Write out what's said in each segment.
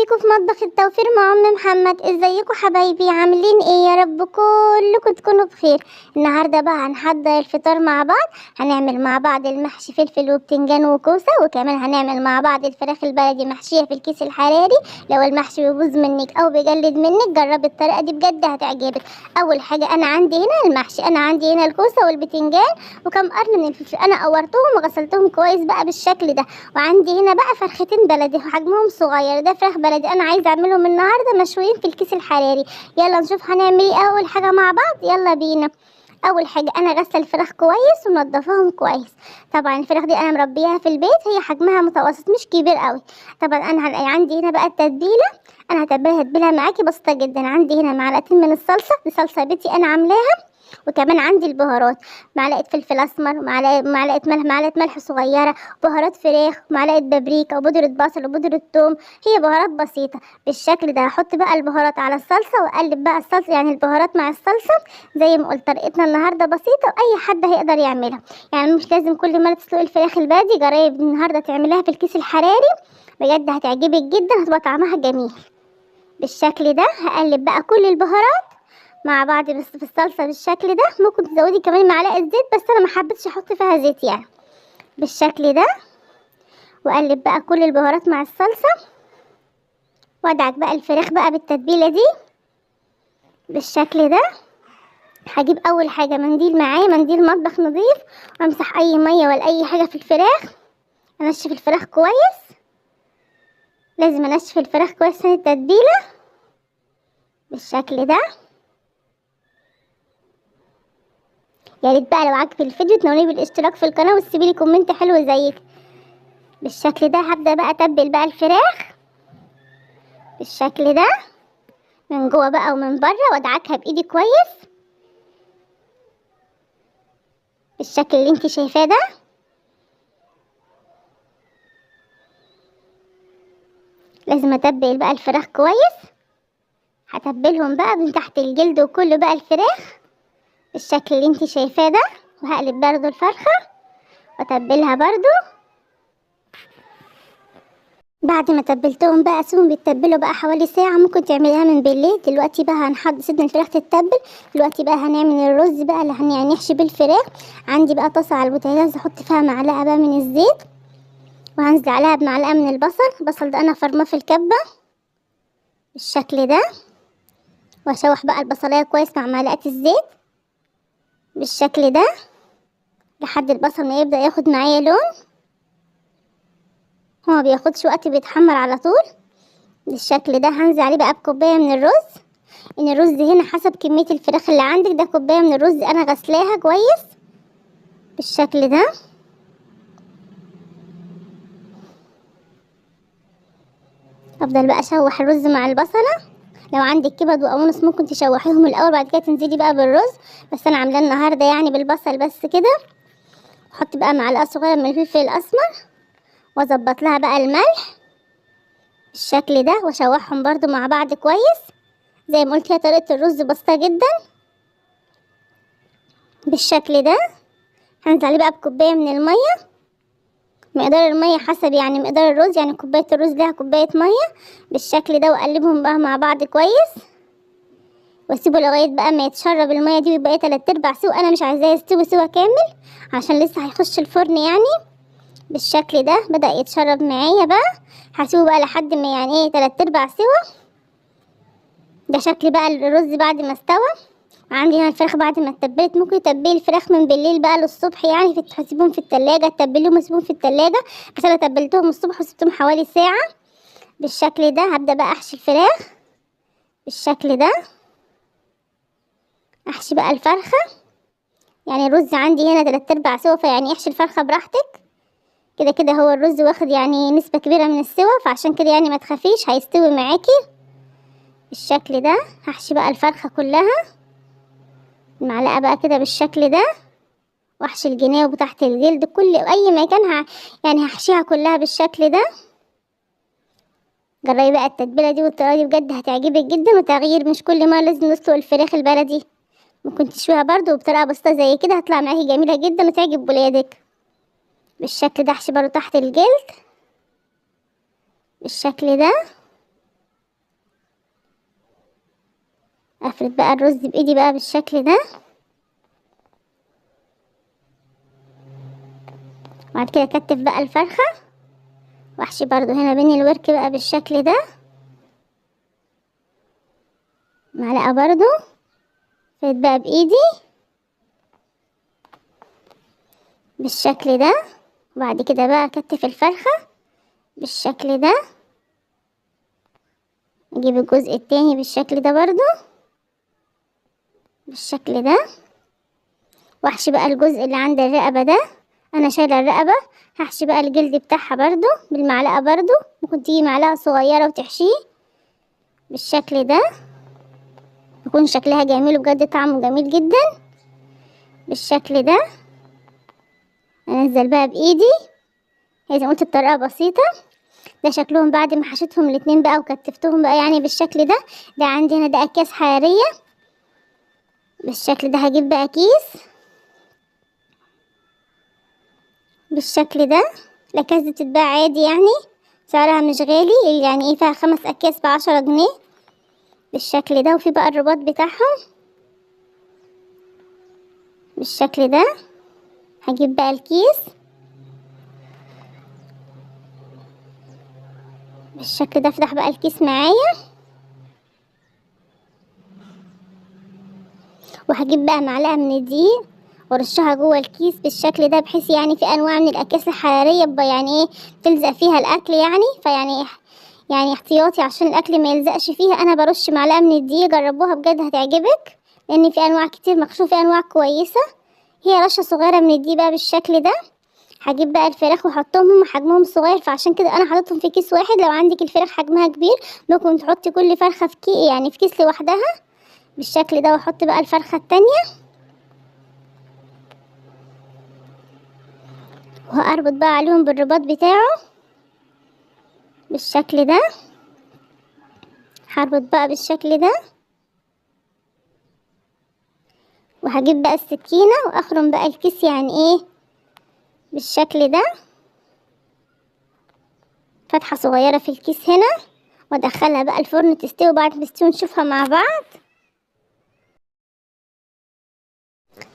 بيكم في مطبخ التوفير مع ام محمد. ازيكم حبايبي؟ عاملين ايه؟ يا رب كلكم تكونوا بخير. النهارده بقى هنحضر الفطار مع بعض. هنعمل مع بعض المحشي فلفل وبتنجان وكوسه، وكمان هنعمل مع بعض الفراخ البلدي محشيه في الكيس الحراري. لو المحشي بيبوظ منك او بيجلد منك جربي الطريقه دي بجد هتعجبك. اول حاجه انا عندي هنا المحشي، انا عندي هنا الكوسه والبتنجان وكم قرن من الفلفل. انا قورتهم وغسلتهم كويس بقى بالشكل ده. وعندي هنا بقى فرختين بلدي حجمهم صغير، ده فراخ بلدي انا عايزه اعملهم النهارده مشويين في الكيس الحراري. يلا نشوف هنعمل ايه اول حاجه مع بعض. يلا بينا. اول حاجه انا غسل الفراخ كويس ومنضفاهم كويس. طبعا الفراخ دي انا مربيها في البيت، هي حجمها متوسط مش كبير قوي. طبعا انا عندي هنا بقى التتبيله. انا هتبلها تتبيله معاكي بسيطه جدا. عندي هنا معلقتين من الصلصه، دي صلصه بيتي انا عاملاها. وكمان عندي البهارات، معلقه فلفل اسمر ومعلقه ملح، معلقه ملح صغيره، بهارات فراخ، معلقه بابريكا وبودره بصل وبودره ثوم. هي بهارات بسيطه بالشكل ده. هحط بقى البهارات على الصلصه واقلب بقى الصلصه، يعني البهارات مع الصلصه. زي ما قلت طريقتنا النهارده بسيطه واي حد هيقدر يعملها، يعني مش لازم كل مره تسلقي الفراخ البلدي. جربي النهارده تعمليها في الكيس الحراري بجد هتعجبك جدا، هتبقى طعمها جميل بالشكل ده. هقلب بقى كل البهارات مع بعض بس في الصلصه بالشكل ده. ممكن تزودي كمان معلقه زيت بس انا ما حبيتش احط فيها زيت يعني بالشكل ده. واقلب بقى كل البهارات مع الصلصه وادعك بقى الفراخ بقى بالتتبيله دي بالشكل ده. هجيب اول حاجه منديل معايا، منديل مطبخ نظيف، وامسح اي ميه ولا اي حاجه في الفراخ. انشف الفراخ كويس، لازم انشف الفراخ كويس من التتبيله بالشكل ده. يا ريت بقى لو عجبك الفيديو تنوروني بالاشتراك في القناه وتسيبيلي كومنت حلو زيك بالشكل ده. هبدا بقى اتبل بقى الفراخ بالشكل ده من جوه بقى ومن بره، وادعكها بايدي كويس بالشكل اللي انت شايفاه ده. لازم اتبل بقى الفراخ كويس. هتبلهم بقى من تحت الجلد وكله بقى الفراخ بالشكل اللي انت شايفاه ده. وهقلب برضو الفرخه واتبلها برضو. بعد ما تبلتهم بقى اسيبهم بيتبلوا بقى حوالي ساعه، ممكن تعمليها من بالليل. دلوقتي بقى هنحضر، سيبنا الفراخ تتبل. دلوقتي بقى هنعمل الرز بقى اللي يعني نحشي بالفراخ. عندي بقى طاسه على البوتاجاز، احط فيها معلقه بقى من الزيت، وهنزل عليها بمعلقه من البصل ده انا فرماه في الكبه بالشكل ده. واشوح بقى البصلايه كويس مع معلقه الزيت بالشكل ده لحد البصل ما يبدا ياخد معايا لون. هو ما بياخدش وقت، بيتحمر على طول بالشكل ده. هنزل عليه بقى بكوبايه من الرز. ان الرز هنا حسب كميه الفراخ اللي عندك، ده كوبايه من الرز انا غسلاها كويس بالشكل ده. افضل بقى اشوح الرز مع البصله. لو عندك كبد وقوانص ممكن تشوحيهم الاول بعد كده تنزلي بقى بالرز، بس انا عاملاه النهارده يعني بالبصل بس كده. احط بقى معلقه صغيره من الفلفل الاسمر، واظبط لها بقى الملح بالشكل ده، واشوحهم برضو مع بعض كويس. زي ما قلت هي طريقه الرز بسيطه جدا بالشكل ده. هنزل عليه بقى بكوبايه من الميه. مقدار الميه حسب يعني مقدار الرز، يعني كوبايه الرز ليها كوبايه ميه بالشكل ده. واقلبهم بقى مع بعض كويس واسيبه لغايه بقى ما يتشرب الميه دي ويبقى 3/4 سوا. انا مش عايزاه يستوي سوا كامل عشان لسه هيخش الفرن يعني بالشكل ده. بدأ يتشرب معايا بقى، هسيبه بقى لحد ما يعني ايه 3/4 سوا. ده شكل بقى الرز بعد ما استوى. عندي هنا الفراخ بعد ما اتبلت. ممكن تتبلي الفراخ من بالليل بقى للصبح، يعني تسيبهم في التلاجة، تتبليهم وتسيبهم في التلاجة. بس انا تبلتهم الصبح وسبتهم حوالي ساعة بالشكل ده. هبدأ بقى احشي الفراخ بالشكل ده. احشي بقى الفرخة، يعني الرز عندي هنا 3/4 سوا، فيعني احشي الفرخة براحتك. كده كده هو الرز واخد يعني نسبة كبيرة من السوا، فعشان كده يعني ما تخافيش هيستوي معاكي بالشكل ده. هحشي بقى الفرخة كلها المعلقة بقى كده بالشكل ده، واحشي الجناب وتحت الجلد كل اي مكان يعني هحشيها كلها بالشكل ده. جربي بقى التتبيلة دي والطريقة دي بجد هتعجبك جدا، وتغيير مش كل مرة لازم نسلق الفراخ البلدي، ممكن تشويها برضو بطريقة بسيطة زي كده هتطلع معاكي جميلة جدا وتعجب ولادك بالشكل ده. احشي برضو تحت الجلد بالشكل ده. هفرد بقى الرز بايدي بقى بالشكل ده، وبعد كده اكتف بقى الفرخة واحشي برضو هنا بين الورك بقى بالشكل ده، معلقة برضو فرد بقى بايدي بالشكل ده، وبعد كده بقى اكتف الفرخة بالشكل ده، اجيب الجزء التاني بالشكل ده برضو بالشكل ده، واحشي بقى الجزء اللي عند الرقبة ده. انا شايلة الرقبة، هحشي بقى الجلد بتاعها برضو بالمعلقة برضو، ممكن تيجي معلقة صغيرة وتحشيه بالشكل ده، يكون شكلها جميل وبجد طعمه جميل جدا بالشكل ده. انزل بقى بايدي، هي زي ما قلت الطريقة بسيطة. ده شكلهم بعد ما حشيتهم الاتنين بقى وكتفتهم بقى يعني بالشكل ده. ده عندي هنا ده اكياس حرارية بالشكل ده، هجيب بقى كيس بالشكل ده. الاكياس دي بتتباع عادي يعني، سعرها مش غالي يعني، فيها 5 اكياس ب10 جنيه بالشكل ده. وفي بقى الرباط بتاعهم بالشكل ده. هجيب بقى الكيس بالشكل ده، افتح بقى الكيس معايا، وهجيب بقى معلقة من الدقيق ورشها جوه الكيس بالشكل ده، بحيث يعني في انواع من الاكياس الحراريه يعني ايه تلزق فيها الاكل يعني، يعني احتياطي عشان الاكل ما يلزقش فيها انا برش معلقه من الدقيق. جربوها بجد هتعجبك، لان في انواع كتير مكشوف، في انواع كويسه. هي رشه صغيره من الدقيق بقى بالشكل ده. هجيب بقى الفراخ واحطهم، هم حجمهم صغير فعشان كده انا حاططهم في كيس واحد. لو عندك الفراخ حجمها كبير ممكن تحطي كل فرخه في يعني في كيس لوحدها بالشكل ده. واحط بقى الفرخه التانية وهربط بقى عليهم بالرباط بتاعه بالشكل ده. هربط بقى بالشكل ده، وهجيب بقى السكينة واخرم بقى الكيس يعني ايه بالشكل ده، فتحة صغيرة في الكيس هنا، وادخلها بقى الفرن تستوي. بعد ما تستوي نشوفها مع بعض.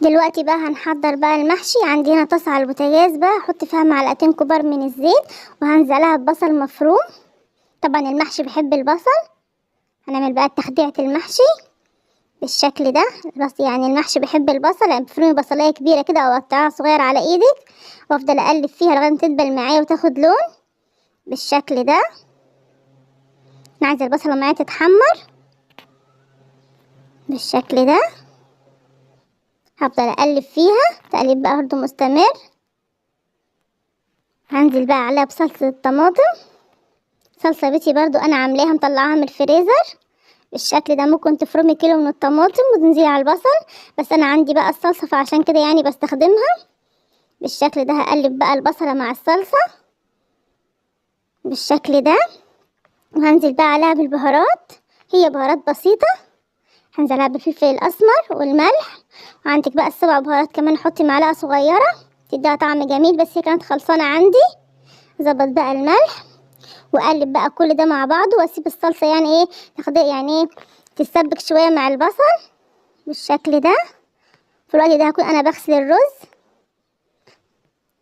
دلوقتي بقى هنحضر بقى المحشي. عندي هنا طاسة على البوتاجاز بقى، احط فيها معلقتين كبار من الزيت وهنزلها ببصل مفروم. طبعا المحشي بيحب البصل. هنعمل بقى تخديعة المحشي بالشكل ده. بس يعني المحشي بيحب البصل، يعني بفرمي بصلايه كبيره كده او اقطعها صغير على ايدك، وافضل اقلب فيها لغايه ما تدبل معايا وتاخد لون بالشكل ده. انا عايزه البصله معايا تتحمر بالشكل ده. هفضل اقلب فيها تقليب بقى برضه مستمر. هنزل بقى عليها بصلصه الطماطم، صلصه بيتي برضو انا عاملاها مطلعاها من الفريزر بالشكل ده. ممكن تفرمي كيلو من الطماطم وتنزلي على البصل، بس انا عندي بقى الصلصه فعشان كده يعني بستخدمها بالشكل ده. هقلب بقى البصله مع الصلصه بالشكل ده، وهنزل بقى عليها بالبهارات. هي بهارات بسيطه، هنزل عليها بالفلفل الاسمر والملح، وعندك بقى السبع بهارات كمان حطي معلقه صغيره تديها طعم جميل، بس هي كانت خلصانه عندي. ظبط بقى الملح واقلب بقى كل ده مع بعضه، واسيب الصلصه يعني ايه تاخد يعني ايه تتسبك شويه مع البصل بالشكل ده. في الوقت ده هكون انا بغسل الرز،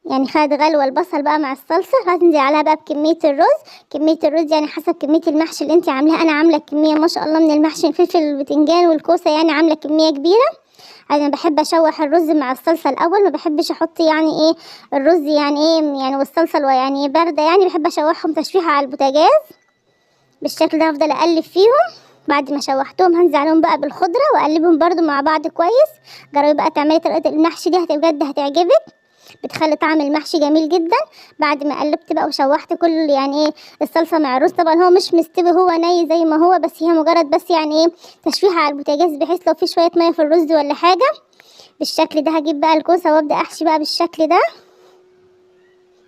يعني خد غلوه البصل بقى مع الصلصه. هتنزل عليها بقى بكميه الرز. كميه الرز يعني حسب كميه المحشي اللي انت عاملاها. انا عامله كميه ما شاء الله من المحشي، الفلفل والبتنجان والكوسه، يعني عامله كميه كبيره. انا بحب اشوح الرز مع الصلصه الاول، ما بحبش احط يعني ايه الرز يعني ايه يعني والصلصه يعني بارده، يعني بحب اشوحهم تشويحه على البوتاجاز بالشكل ده. افضل اقلب فيهم. بعد ما شوحتهم هنزل عليهم بقى بالخضره واقلبهم برضو مع بعض كويس. جربي بقى تعملي طريقه المحشي دي بجد هتعجبك، بتخلي طعم المحشي جميل جدا. بعد ما قلبت بقى وشوحت كل يعني ايه الصلصه مع الرز، طبعا هو مش مستوي، هو ني زي ما هو، بس هي مجرد بس يعني ايه تشويحه على البوتاجاز، بحيث لو في شويه ميه في الرز ولا حاجه بالشكل ده. هجيب بقى الكوسه وابدا احشي بقى بالشكل ده.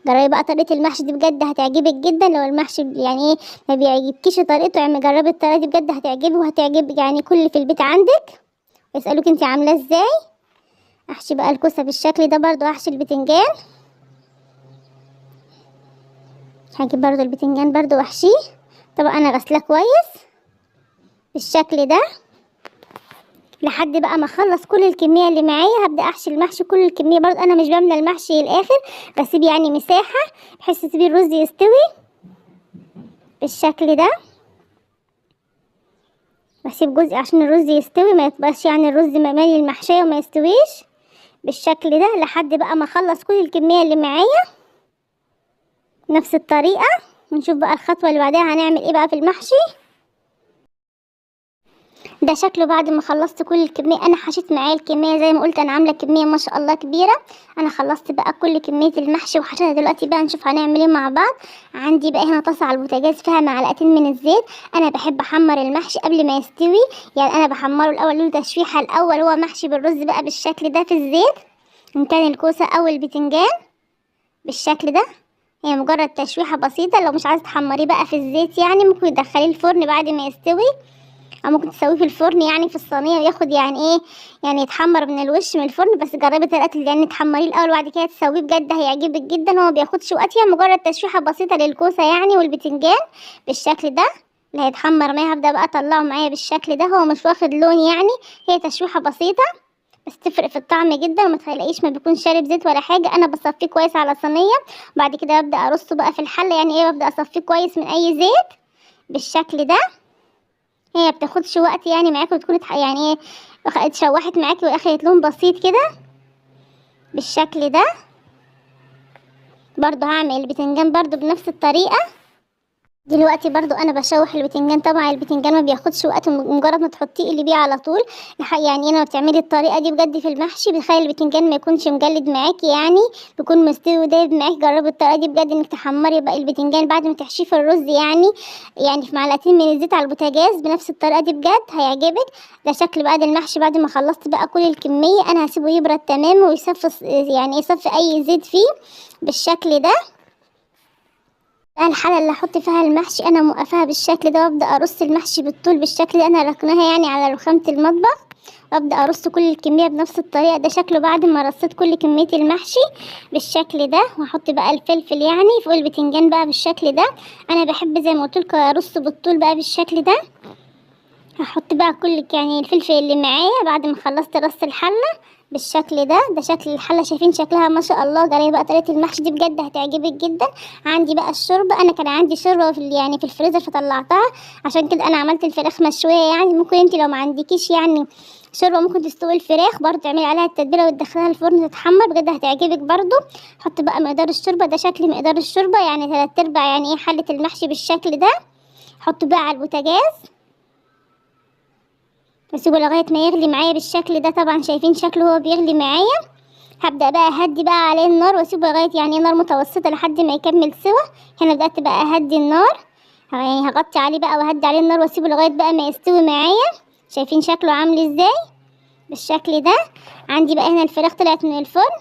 جربي بقى طريقه المحشي دي بجد هتعجبك جدا. لو المحشي يعني ايه ما بيعجبكيش طريقته، يعني جربي الطريقه دي بجد هتعجبك، وهتعجب يعني كل اللي في البيت عندك يسالوك انت عاملاه ازاي. احشي بقى الكوسه بالشكل ده، برضو احشي البتنجان. هجيب برضو البتنجان برضو واحشيه. طبعا انا غسلاه كويس بالشكل ده. لحد بقى ما اخلص كل الكميه اللي معايا. هبدا احشي المحشي كل الكميه، برضه انا مش بملى المحشي للاخر، بسيب يعني مساحه بحيث تسيبي الرز يستوي بالشكل ده. بسيب جزء عشان الرز يستوي، ما يبقاش يعني الرز مالي المحشيه وما يستويش بالشكل ده، لحد بقى ما اخلص كل الكميه اللي معايا نفس الطريقه. ونشوف بقى الخطوه اللي بعدها هنعمل ايه بقى في المحشي. ده شكله بعد ما خلصت كل الكميه. انا حشيت معايا الكميه زي ما قلت، انا عامله كميه ما شاء الله كبيره. انا خلصت بقى كل كميه المحشي وحشيتها. دلوقتي بقى نشوف هنعمل ايه مع بعض. عندي بقى هنا طاسه على البوتاجاز فيها معلقتين من الزيت. انا بحب احمر المحشي قبل ما يستوي، يعني انا بحمره الاول له تشويحه الاول. هو محشي بالرز بقى بالشكل ده في الزيت، ان كان الكوسه او البتنجان بالشكل ده. هي مجرد تشويحه بسيطه. لو مش عايزه تحمريه بقى في الزيت يعني ممكن تدخليه الفرن بعد ما يستوي، او ممكن تسويه في الفرن يعني في الصينيه وياخد يعني ايه، يعني يتحمر من الوش من الفرن. بس جربي طريقه يعني تحمريه الاول وبعد كده تسويه، بجد هيعجبك جدا. هو بياخدش وقت، هي مجرد تشويحه بسيطه للكوسه يعني والبتنجان بالشكل ده اللي هيتحمر معايا. هبدا بقى اطلعه معايا بالشكل ده، هو مش واخد لون يعني، هي تشويحه بسيطه بس تفرق في الطعم جدا. وما تخليش ما بيكون شارب زيت ولا حاجه. انا بصفيه كويس على صينيه، بعد كده ببدا ارصه بقى في الحله، يعني ايه ببدا اصفيه كويس من اي زيت بالشكل ده. هي بتاخدش وقت يعني معاكي، وتكون يعني ايه اتشوحت معاكي واخدت لون بسيط كده بالشكل ده. برضو هعمل البتنجان برضو بنفس الطريقه. دلوقتي برضو انا بشوح البتنجان. طبعا البتنجان ما بياخدش وقت، مجرد ما تحطيه اللي بيه على طول. يعني انا بتعملي الطريقه دي بجد في المحشي بتخلي البتنجان ما يكونش مجلد معاكي، يعني بيكون مستوي ودايب معاكي. جربي الطريقه دي بجد، انك تحمري بقى البتنجان بعد ما تحشيه في الرز يعني في معلقتين من الزيت على البوتاجاز بنفس الطريقه دي بجد هيعجبك. ده شكل بقى المحشي بعد ما خلصت بقى كل الكميه. انا هسيبه يبرد تماما ويصفي يعني يصفي اي زيت فيه بالشكل ده. الحله اللي هحط فيها المحشي انا موقفاها بالشكل ده، وابدا ارص المحشي بالطول بالشكل ده. انا ركناها يعني على رخامه المطبخ، وابدا ارص كل الكميه بنفس الطريقه. ده شكله بعد ما رصيت كل كميه المحشي بالشكل ده. وهحط بقى الفلفل يعني فوق البتنجان بقى بالشكل ده. انا بحب زي ما قلت لكم ارص بالطول بقى بالشكل ده. هحط بقى كل يعني الفلفل اللي معايا بعد ما خلصت رص الحله بالشكل ده. ده شكل الحله، شايفين شكلها ما شاء الله. جربي بقى طريقه المحشي دي بجد هتعجبك جدا. عندي بقى الشوربه، انا كان عندي شوربه يعني في الفريزر فطلعتها، عشان كده انا عملت الفراخ مشويه. يعني ممكن انت لو ما عندكيش يعني شوربه ممكن تسلقي الفراخ برضه، تعملي عليها التتبيله وتدخليها الفرن تتحمر، بجد هتعجبك برضه. حط بقى مقدار الشوربه. ده شكل مقدار الشوربه يعني 3/4 يعني ايه حله المحشي بالشكل ده. حطه بقى على البوتاجاز واسيبه لغايه ما يغلي معايا بالشكل ده. طبعا شايفين شكله هو بيغلي معايا. هبدا بقى اهدي بقى عليه النار واسيبه لغايه يعني نار متوسطه لحد ما يكمل سوا. هنا بدات بقى اهدي النار، يعني هغطي عليه بقى واهدي عليه النار واسيبه لغايه بقى ما يستوي معايا. شايفين شكله عامل ازاي بالشكل ده. عندي بقى هنا الفراخ طلعت من الفرن.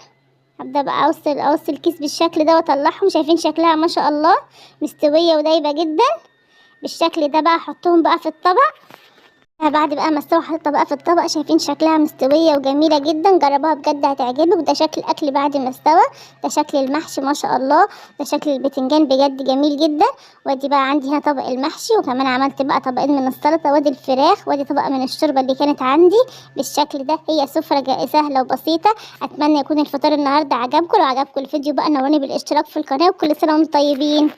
هبدا بقى اوصل الكيس بالشكل ده واطلعهم. شايفين شكلها ما شاء الله مستويه ودايبه جدا بالشكل ده. بقى احطهم بقى في الطبق. بعد بقى ما استوى حطيتها بقى في الطبق. شايفين شكلها مستويه وجميله جدا. جربوها بجد هتعجبك. وده شكل الاكل بعد ما استوى. ده شكل المحشي ما شاء الله. ده شكل البتنجان بجد جميل جدا. وادي بقى عندي هنا طبق المحشي، وكمان عملت بقى طبقين من السلطه، وادي الفراخ، وادي طبق من الشوربه اللي كانت عندي بالشكل ده. هي سفره سهله وبسيطه. اتمنى يكون الفطار النهارده عجبكم. لو عجبكم الفيديو بقى نوروني بالاشتراك في القناه، وكل سنه وانتم طيبين.